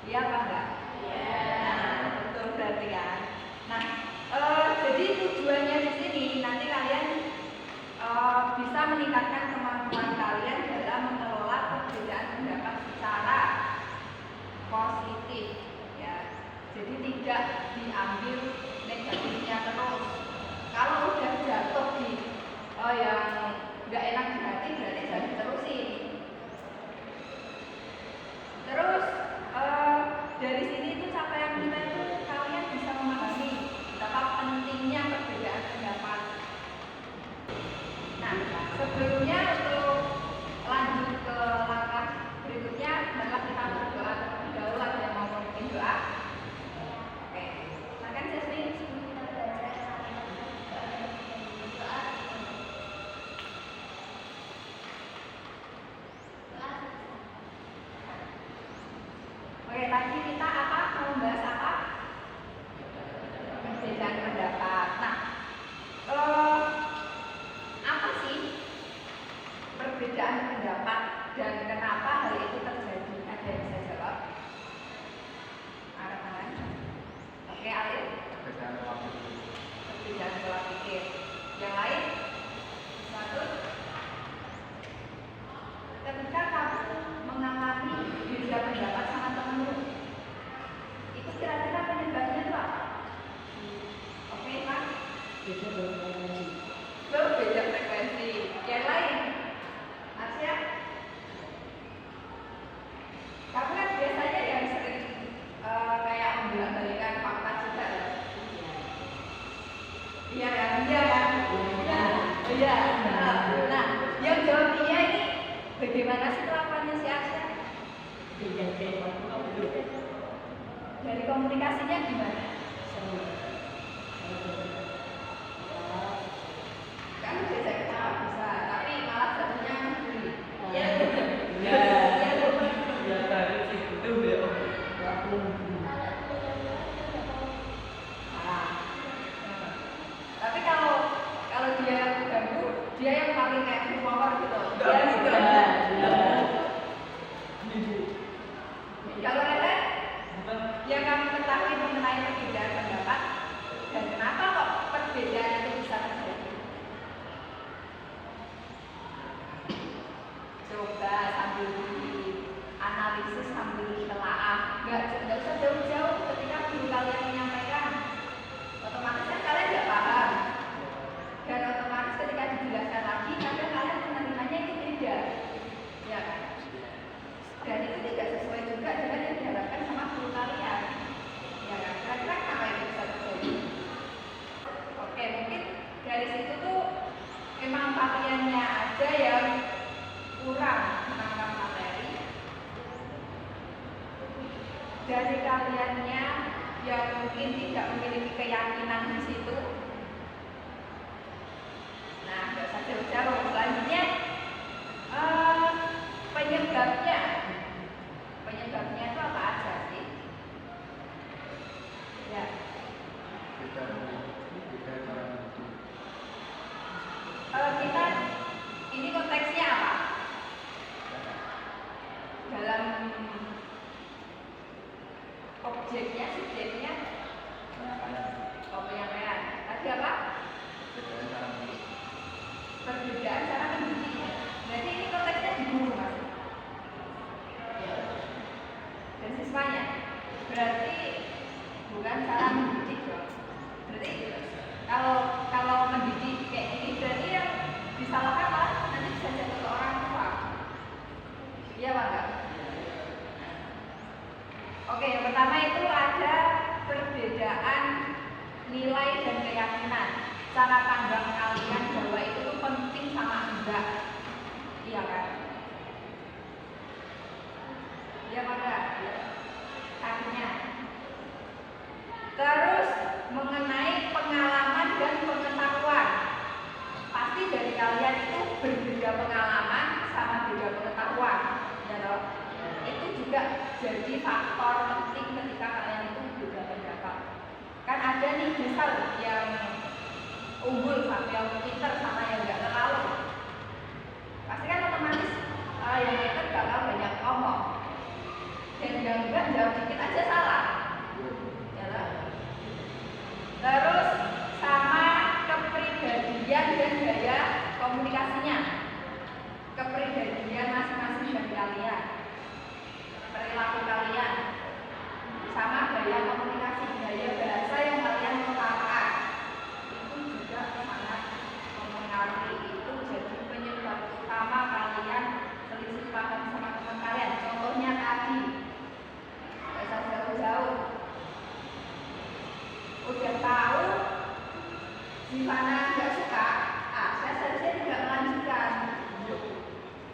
Iya apa enggak? Iya. Nah, betul berarti kan. Nah, jadi tujuannya di sini nanti kalian bisa meningkatkan kemampuan kalian dalam mengelola perbedaan pendapat secara positif, ya. Jadi tidak diambil negatifnya terus. Kalau udah jatuh di yang nggak enak di hati, berarti jangan diterusin. Terus dari sini itu capaian kita itu kalian bisa memahami betapa pentingnya perbedaan pendapat. Nah, sebelumnya untuk lanjut ke langkah berikutnya, adalah kita berdoa terlebih dahulu. Ada yang mau memimpin doa? Oke, silakan Jasmine. Sebelum kita belajar doa. Oke, tadi kita apa? Mau bahas apa? Perbedaan pendapat. Nah, apa sih perbedaan pendapat dan kenapa hal itu terjadi? Ada yang bisa jawab? Angkat tangan. Oke, Alif. Perbedaan pola pikir. Yang lain? Satu. Ketika kamu mengalami beda pendapat sama temanmu, itu kira-kira penyebabnya itu apa? Oke, Pak? Beda frekuensi. Yang lain? Asia? Kamu kan biasanya yang sering kayak membolak-balikan fakta juga ya? Iya kan? Iya kan? Iya. Nah, yang jawab iya ini bagaimana sih kelakuannya si Asia? Dari komunikasinya gimana? Kan diajak ketawa bisa, tapi malah jadinya ngeri. Ya. Tapi kalau dia ganggu, dia yang paling kayak full power gitu. Dia gitu. Kalau Rere, yang kamu ketahui mengenai perbedaan pendapat dan kenapa kok perbedaan itu bisa terjadi? Coba sambil analisis, sambil ditelaah. Nggak usah jauh-jauh ketika guru kalian menyampaikan. Otomatis kan kalian nggak paham. Dan otomatis ketika dijelaskan lagi, kadang kalian menerimanya itu beda. Ya kan? Dan itu tidak sesuai juga dengan yang diharapkan sama guru kalian. Ya kan? Kira-kira kenapa itu bisa terjadi? Oke, mungkin dari situ tuh memang kaliannya aja yang kurang menangkap materi. Dari kaliannya yang mungkin tidak memiliki keyakinan di situ. Nah, nggak usah jauh-jauh. Selanjutnya penyebabnya itu apa aja sih? Ya. Kalau kita ini konteksnya apa? Dalam objeknya, subjeknya, penyampaian. Tadi apa? Perbedaan cara mendidiknya. Berarti ini konteksnya di guru, Mas. Dan siswanya. Berarti bukan cara mendidik dong. Berarti kalau mendidik kayak gini, berarti yang disalahkan malah nanti bisa jatuh ke orang tua. Iya apa enggak? Oke, yang pertama itu ada perbedaan nilai dan keyakinan. Cara pandang kalian bahwa itu tuh penting sama enggak. Iya kan? Iya apa enggak? Akhirnya. Terus mengenai pengalaman dan pengetahuan. Pasti dari kalian itu berbeda pengalaman sama beda pengetahuan. Ya toh? Itu juga jadi faktor penting ketika kalian itu beda pendapat. Kan ada nih misal yang unggul sama yang pinter sama yang enggak terlalu. Pasti kan otomatis yang pinter bakal banyak ngomong. dan yang enggak jawab dikit aja salah. Ya lah. Terus sama kepribadian dan gaya komunikasinya. Kepribadian masing-masing dari kalian, perilaku kalian, sama gaya komunikasi, gaya bahasa yang kalian menggunakan itu juga sangat mempengaruhi. Itu jadi penyebab utama kalian selisih paham sama teman kalian. Contohnya tadi, nggak usah jauh-jauh, udah tahu Zivana nggak suka, saya seharusnya tidak melanjutkan.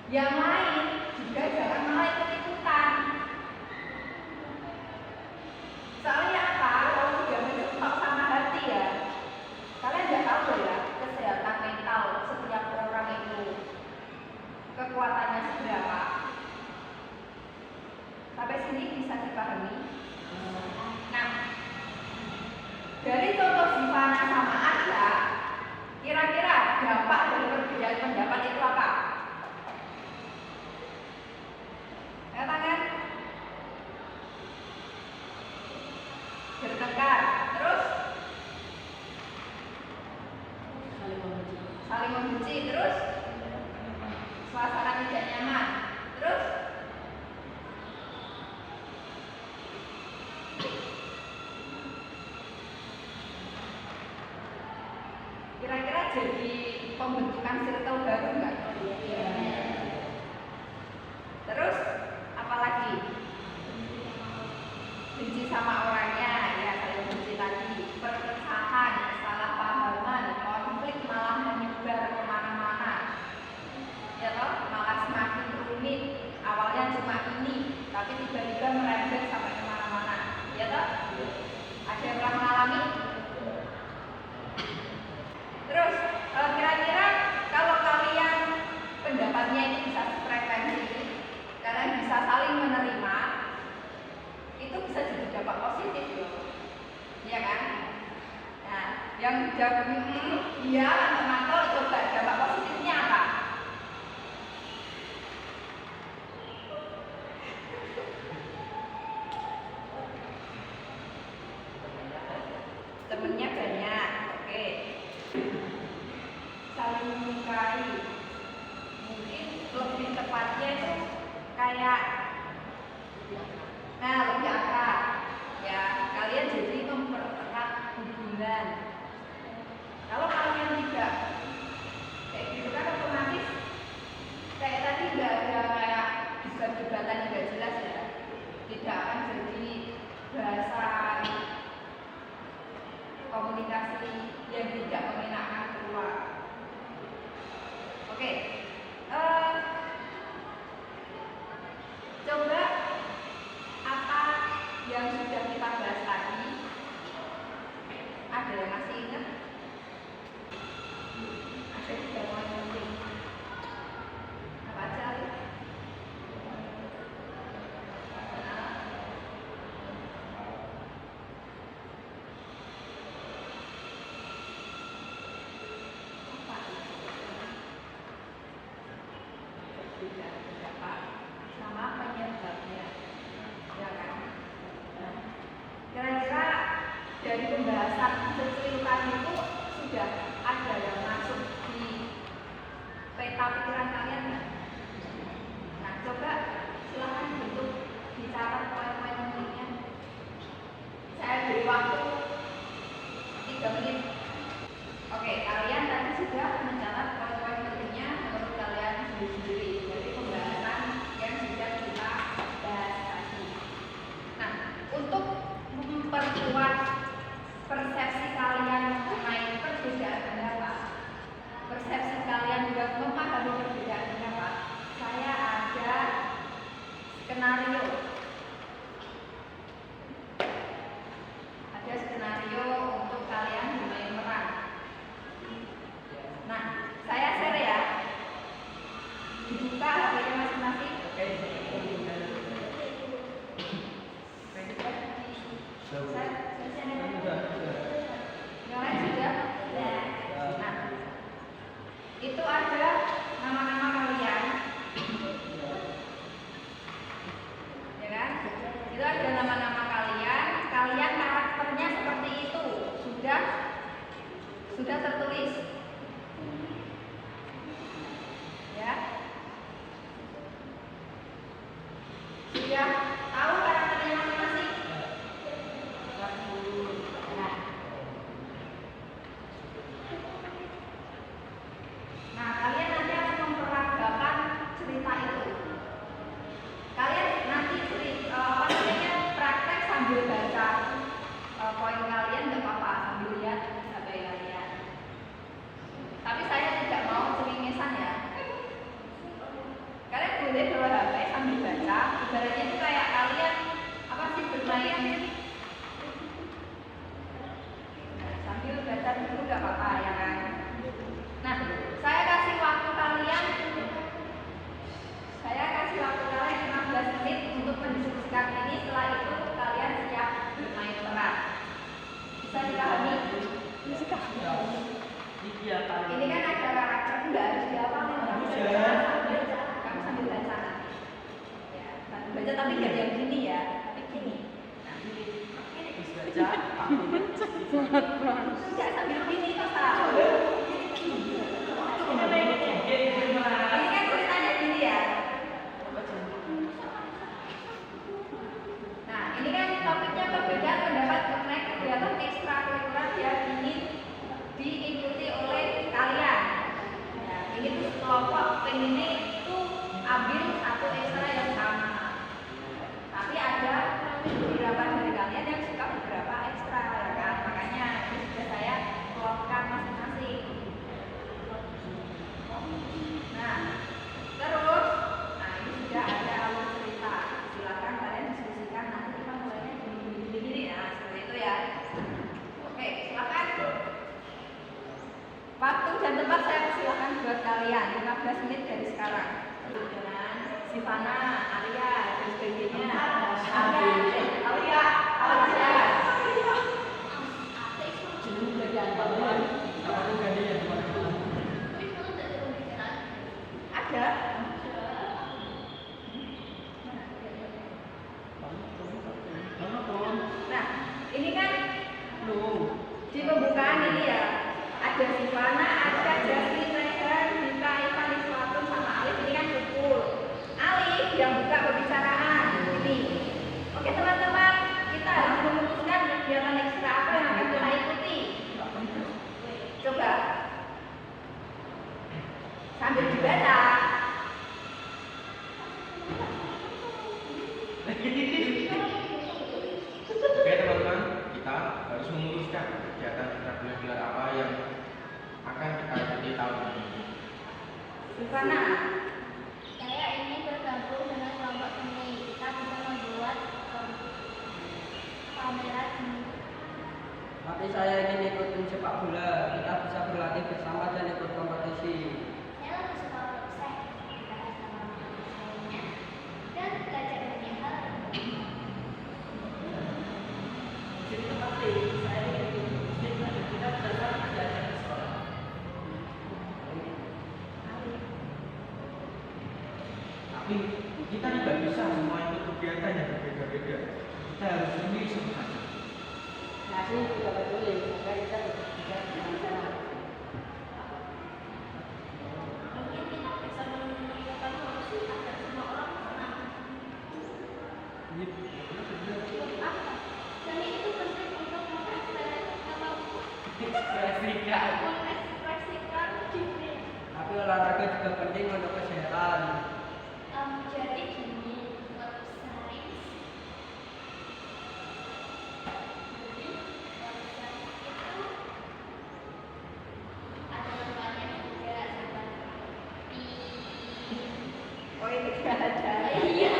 Yang lain juga jangan malah ikut-ikutan. Soalnya apa? Kalau sudah mencetok sama hati ya, kalian nggak tahu ya kesehatan mental setiap orang itu kekuatannya seberapa. Sampai sini bisa dipahami? Nah, dari contoh Zivana sama Aja, kira-kira dampak dari perbedaan pendapat itu apa? Katakan bertengkar, terus saling membenci, terus suasana tidak nyaman, terus kira-kira jadi pembentukan circle baru nggak? Terus apalagi? Benci sama orangnya, ya saling benci tadi, perpecahan, kesalahpahaman, konflik malah menyebar kemana-mana, ya toh, malah semakin rumit. Awalnya cuma ini, tapi tiba-tiba merembet sampai kemana-mana, ya toh. Ada yang pernah mengalami? Terus kira-kira kalau kalian pendapatnya ini bisa frekuensi, kalian bisa saling menerima, itu bisa jadi dampak positif loh, iya kan? Nah, yang jawab iya mantap, coba dampak positifnya apa? Temennya banyak, oke. Saling menyukai, mungkin lebih tepatnya itu kayak lebih akrab ya, kalian jadi mempererat hubungan. Kalau kalian tidak kayak gitu kan otomatis kayak tadi nggak ada kayak debat-debatan yang nggak jelas ya, tidak akan jadi bahasan komunikasi yang tidak mengenakan keluar. Oke, coba apa yang sudah kita bahas tadi, ada yang masih ingat? Ada juga poin penting. Apa aja? Pendapat sama penyebabnya, ya kan? Nah, kira-kira dari pembahasan kecelirukan itu sudah ada yang masuk di peta pikiran kalian nggak? Nah, coba silahkan bentuk dicatat poin-poin pentingnya. Saya beri waktu 3 menit. Oke, kalian tadi sudah mencatat poin-poin pentingnya menurut kalian sendiri-sendiri dari pembahasan yang sudah kita bahas tadi. Nah, untuk memperkuat persepsi kalian mengenai perbedaan pendapat, persepsi kalian juga memahami perbedaan pendapat, saya ada skenario. Ada nama-nama kalian, kalian karakternya seperti itu. Sudah tertulis. Ya. Sudah tahu karakternya masing-masing? Nah, kalian nanti akan memperagakan cerita itu. Kalian nanti praktek sambil baca poin kalian, nggak apa-apa, sambil lihat HP kalian. Tapi saya tidak mau cengengesan ya. Kalian boleh bawa HP sambil baca. Ibaratnya itu kayak kalian bermain. Nah, sambil baca dulu nggak apa-apa ya kan. Nah, saya kasih waktu kalian 15 menit untuk mendiskusikan ini. Setelah itu kalian siap bermain peran. Bisa dipahami? Ini kan ada karakter, nggak harus dihafalin. Kamu sambil baca. Ya, sambil baca tapi nggak yang gini ya, tapi gini. Nah, nggak sambil gini toh tahu. Ini kan ceritanya gini ya. Nah, ini kan topiknya perbedaan pendapat mengenai kegiatan ekstrakurikuler yang ingin diikuti oleh kalian. Ya, ini tuh kelompok pengennya itu ambil satu ekstra yang sama. Tapi ada beberapa dari kalian yang suka beberapa ekstra, ya kan? Makanya ini sudah saya kelompokkan masing-masing. Nah, terus, ini sudah ada alur cerita. Silakan kalian diskusikan. Nanti kita mulainya gini-gini. Nah, seperti itu ya. Oke, silakan. Waktu dan tempat saya silakan buat kalian 15 menit dari sekarang. Dengan Sivana, Arya, dan sebagainya. Arya. Ada. Nah, ini kan di pembukaan ini ya. Ada Sivana, ada Jasmine, Rehan, Dita, Ivan, Iswatun, sama Alif. Ini kan kumpul. Alif yang buka pembicaraan. Ini. Oke teman-teman, kita harus memutuskan kegiatan ekstra apa yang akan kita ikuti. Coba sambil dibaca. Oke teman-teman, kita harus memutuskan kegiatan ekstrakurikuler apa yang akan kita ikuti tahun ini. Sivana. Saya ingin bergabung dengan kelompok seni. Kita bisa membuat pameran seni. Tapi saya ingin ikutin sepak bola. Kita bisa berlatih bersama dan ikut kompetisi. Saya lebih suka proses. Kita bisa memperbaiki dan belajar banyak hal. Jadi seperti saya ingin kita bersama belajar di sekolah. Tapi kita tidak bisa semua ikut kegiatan yang berbeda-beda. Kita harus memilih satu saja. Nasi juga betul, maka kita bisa bersama. Mungkin kita bisa menemukan solusi agar semua orang senang. Seni itu penting untuk mengekspresikan diri. Tapi olahraga juga penting untuk kesehatan. Jadi gini, menurut sains, jadi sains itu ada manfaatnya juga seperti Oh, ini tidak ada. iya.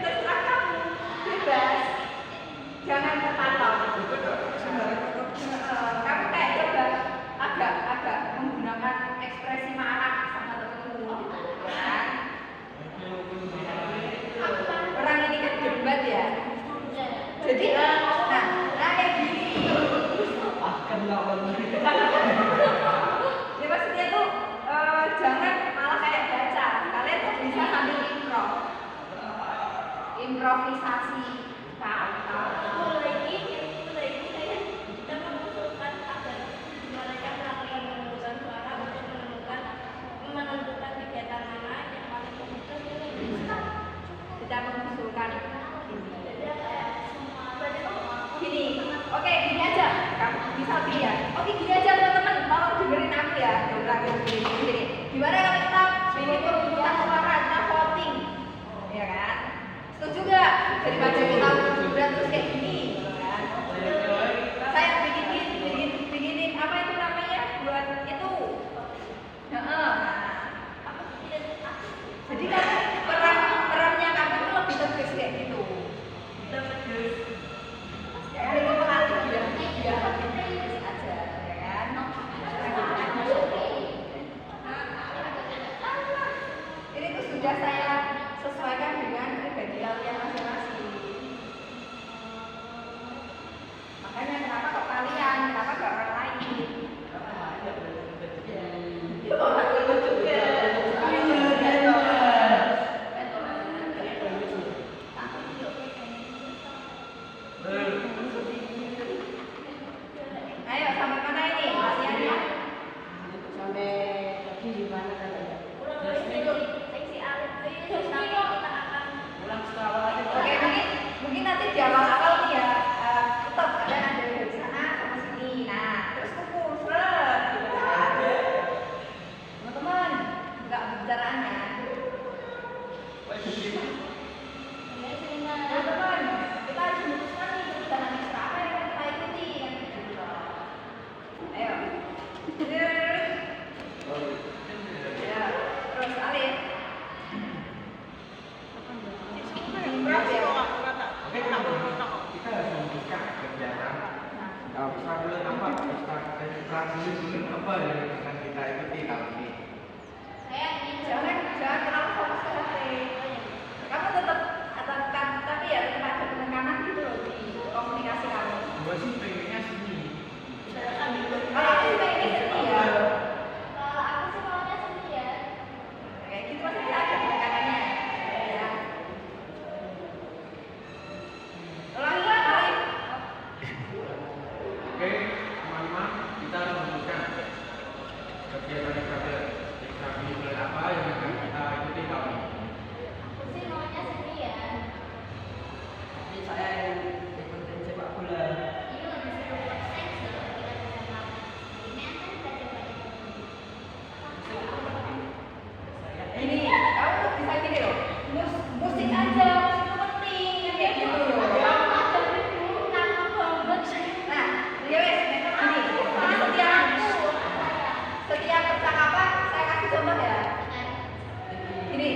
Terserah kamu. Bebas. Jangan terpatok. Kamu kayak coba agak menggunakan ekspresi marah sama temenmu. Kan? Orang ini kan debat ya. Jadi, kayak gini. Akan lawan. Ya maksudnya tuh jangan malah kayak baca. Kalian bisa sambil improvisasi Mulai ini kayak kita mengusulkan agar mereka melakukan pemungutan suara untuk menentukan kegiatan mana yang paling fokus ini bisa. Tidak mengusulkan. Jadi kayak semua Gini, oke gini aja. Kamu bisa pilih ya. Oke gini aja teman-teman, tolong dengerin aku ya. Gini. Gimana kalau kita bikin pemungutan suara, kita voting, ya kan? Setuju gak? Daripada kita udah terus kayak gini, gitu kan? Saya bikinin apa itu namanya? Buat itu. Heeh. Jadi kan perannya kamu tuh lebih tegas kayak gitu. Kayak itu pelatih biar lebih tegas aja, ya kan? Ini tuh sudah saya sesuaikan dengan pribadi kalian masing-masing. Makanya kenapa kok kalian, kenapa gak orang lain? Ya orang itu juga. Ayo sampai mana ini latihannya? Sampai tadi di mana tadi? seksi alit itu nanti kita akan Ulang setelah Oke, mungkin nanti di awal-awal nih ya, tetap ada dari sana sama sini. Nah, terus kumpul, seret, gitu kan. Teman-teman, nggak pembicaraannya. Teman-teman, kita harus memutuskan nih kebijakan ekstra apa yang kita ikuti. Ayo. Ya, terus Alif. Improve ya. Oke, kita harus memutuskan kegiatan ekstrakurikuler apa, ekstrakurikuler apa yang akan kita ikuti tahun ini. saya ingin Jangan terlalu fokus ke HP. Kamu tetap tapi ya tetap ada penekanan gitu loh di komunikasi kamu. Gue sih pengennya sini. Kalau aku sih pengen seni ya. kalau aku sih maunya sendiri ya. Kayak gitu pasti ada penekanannya. Ya. Ulangi lagi. Oke, teman-teman, kita harus memutuskan kegiatan ekstrakurikuler apa yang akan kita ikuti tahun ini. Aku sih maunya sendiri ya. Tapi saya yang ikutin sepak bola. Ini lebih seru buat saya sih kalau kita bisa melakukan eksperimen kan belajar banyak Ini kamu tuh bisa gini loh. Musik aja, musik itu penting kan kayak gitu loh. Nah, ya wes, ini setiap percakapan saya kasih contoh ya. Ini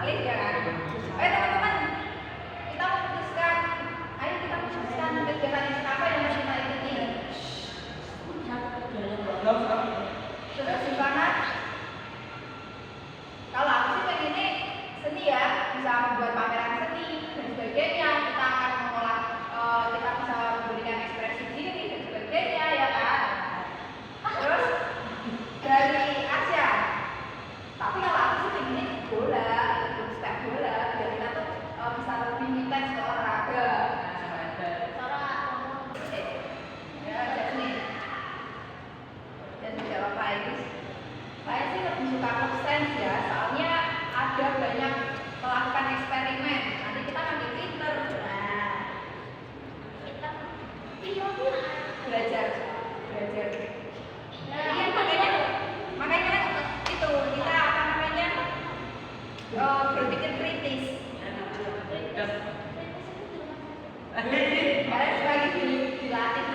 Alif ya kan. Ayo teman-teman, kita memutuskan. Ayo kita memutuskan kegiatan apa yang harus kita ikuti. Terus gimana? Kalau aku sih pengennya seni ya, bisa membuat pameran seni dan sebagainya. Kita akan mengolah, kita bisa memberikan ekspresi diri dan sebagainya ya kan. Terus dari Asia. Tapi kalau aku sih pengennya bola, ikut sepak bola, biar kita tuh bisa lebih intens ke olahraga. Ya, jadi dan tidak apa ini. Saya sih lebih suka absen ya, soalnya ada banyak melakukan eksperimen. Nanti kita nanti pinter. Nah, belajar. Iya, makanya itu kita apa namanya berpikir kritis. Kalian sebagai dilatih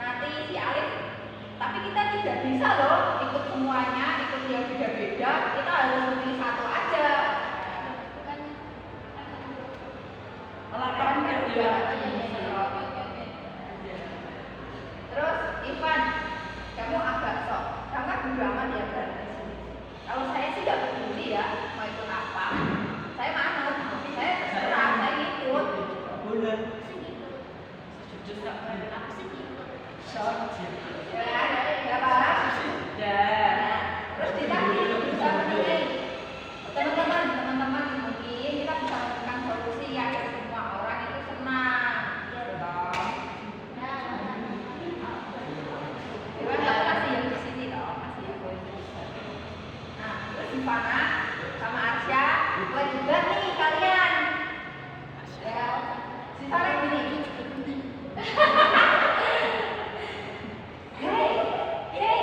nanti si Alif. Tapi kita tidak bisa loh ikut semuanya, ikut yang beda-beda. Kita harus memilih satu aja. Olahraga kan juga. Terus Ivan, kamu agak sok. Kamu kan bodo amat ya berarti. Kalau saya sih nggak peduli ya mau ikut apa. Saya manut. Saya terserah. Saya ikut. Bola. Ya kan? Terus kita bisa menilai teman-teman mungkin kita bisa menemukan solusi yang Si Farah gini. Hei, hei,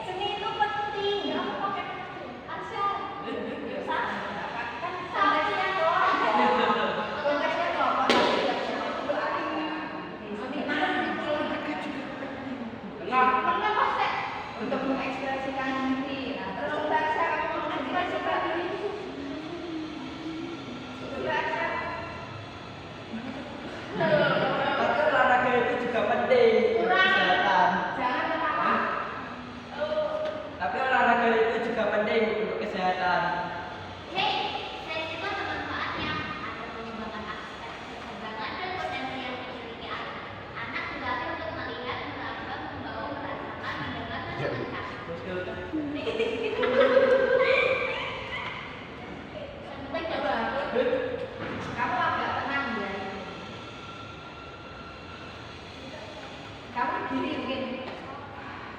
seni itu penting. Kamu pakai Arsya. Kan konteksnya doang. Konteksnya doang. Seniman itu kenapa sih? Untuk mengekspresikan diri. Nah, terus Mbak Arsya, kamu mengekspresikan diri. Mbak Arsya. Tapi olahraga itu juga penting untuk kesehatan. Jangan ketawa. Tapi olahraga itu juga penting untuk kesehatan. Hei, saya itu ada manfaatnya. Ada pengembangan aspek keseimbangan dan potensi yang dimiliki anak. Anak dilatih untuk melihat, meraba, membawa, merasakan, mendengar, dan menangkap. Sampai coba. Kamu agak tenang ya. Kamu diri mungkin.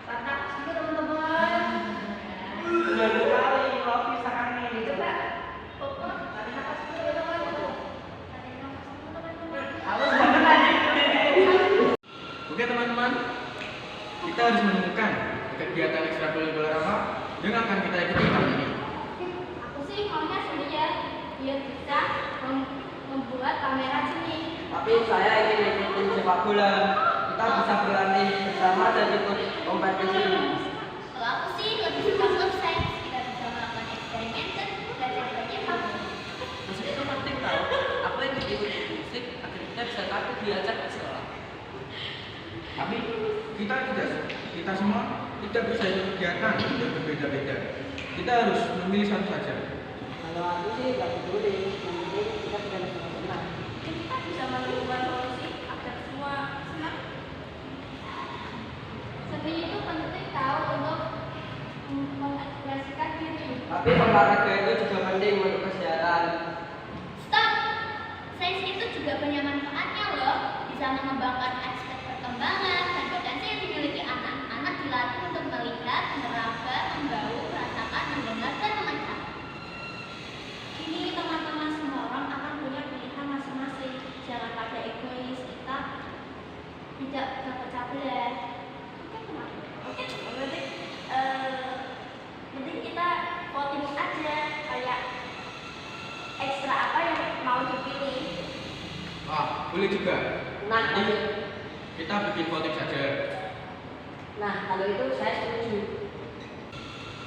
Tatap dulu teman-teman. Benar sekali, kalau bisa aneh. Coba. Tarik nafas dulu teman-teman. Aku sudah kenal. Oke teman-teman, kita harus menemukan kegiatan ekstrakurikuler apa yang akan kita ikuti tahun ini. Aku sih maunya seni ya, biar bisa membuat pameran seni. Tapi saya ingin ikutin sepak bola. Kita bisa berlatih bersama dan ikut kompetisi. Kalau aku sih lebih suka klub sains, kita bisa melakukan eksperimen dan belajar banyak hal. Musik itu penting tau. Aku ingin ikut musik agar kita bisa tampil diajak ke sekolah. Tapi kita semua tidak bisa ikut kegiatan yang berbeda-beda. Kita harus memilih satu saja. Kalau aku sih nggak peduli, yang penting kita bisa bersama-sama. Kita bisa menemukan solusi agar semua senang. Seni itu penting tahu untuk mengekspresikan diri. Tapi olahraga itu juga penting untuk kesehatan. Stop! Sains itu juga banyak manfaatnya loh. Bisa mengembangkan aspek perkembangan dan potensi yang dimiliki anak. Anak dilatih untuk melihat, meraba, membau, merasakan, mendengar, dan menangkap. Ini teman-teman semua orang akan punya pilihan masing-masing. Jangan pada egois, kita tidak capek-capek ya. Oke, berarti penting kita voting aja kayak ekstra apa yang mau dipilih. Boleh juga. Nah, Jadi, kita bikin voting saja. kalau itu saya setuju.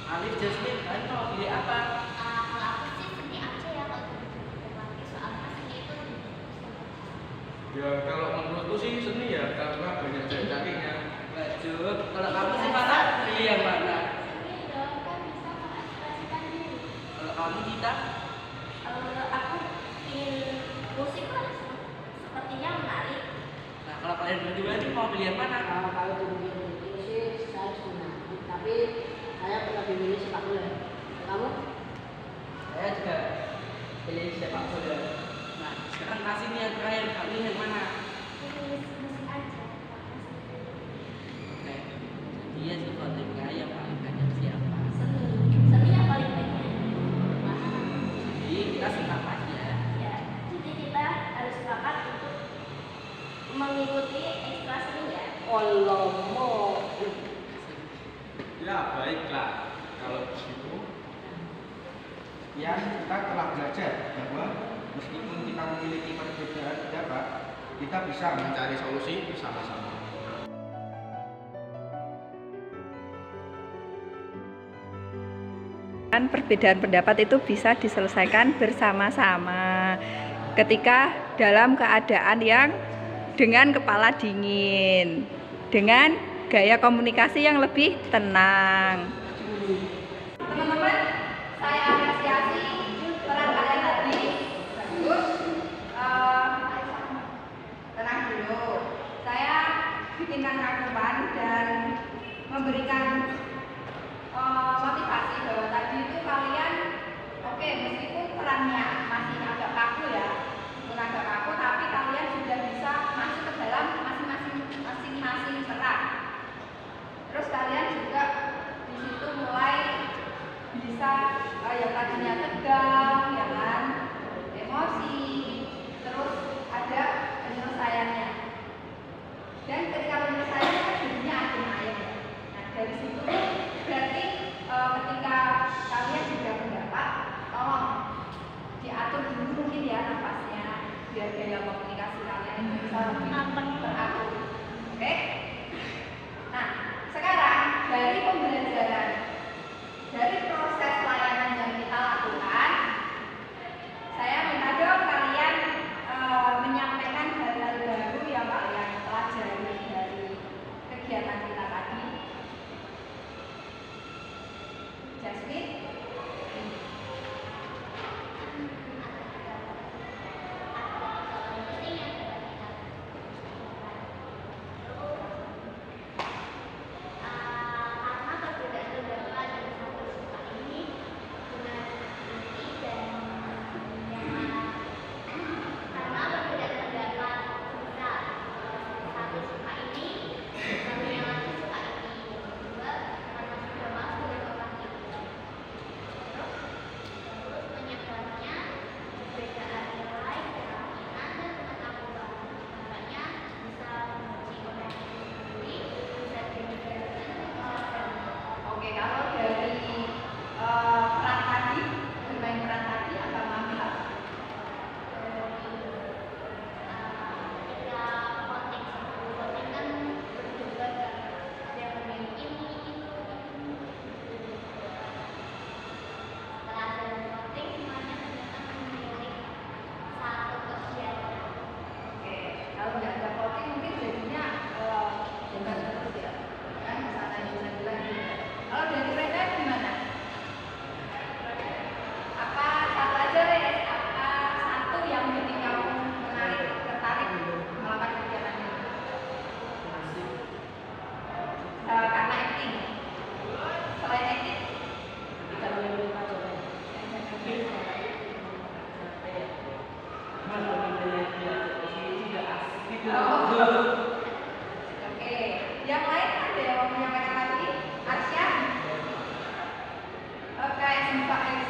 Alif Jasmine, kalian mau pilih apa? Kalau aku sih seni aja ya kalau berlatih soalnya seni itu Ya kalau menurutku sih seni ya karena banyak jari-jarinya. Baju. Kalau kamu sih mana? Pilih yang mana? seni dong kan bisa mengekspresikan diri. Kalau kamu Cita? Aku ingin musik lah sepertinya menarik. Nah, kalau kalian berdua ini mau pilih yang mana? Kalau dibanding itu sih saya sudah, tapi saya lebih milih sepak bola. Kamu? Saya juga pilih sepak bola. Nah, sekarang kasih nih yang terakhir, kalian yang mana? Musik aja. Oke, dia sih voting yang paling banyak siapa? Seni yang paling banyak. Jadi kita sepakat aja. Ya, jadi kita harus sepakat untuk mengikuti ekstra seni ya. Olomo. Ya baiklah kalau begitu. Ya kita telah belajar bahwa meskipun kita memiliki perbedaan pendapat, kita bisa mencari solusi bersama-sama. Perbedaan pendapat itu bisa diselesaikan bersama-sama ketika dalam keadaan yang dengan kepala dingin, dengan gaya komunikasi yang lebih tenang. Teman-teman, saya apresiasi peran kalian tadi. Bagus. Tenang dulu. Saya bikinkan rangkuman dan memberikan motivasi bahwa tadi itu kalian oke, meskipun perannya masih agak kaku ya, tapi kalian sudah bisa masuk ke dalam masing-masing peran. Terus kalian juga di situ mulai bisa yang tadinya tegang, ya kan, emosi, terus ada Oke, yang lain ada yang mau menyampaikan lagi? Arsya? Oke, sempat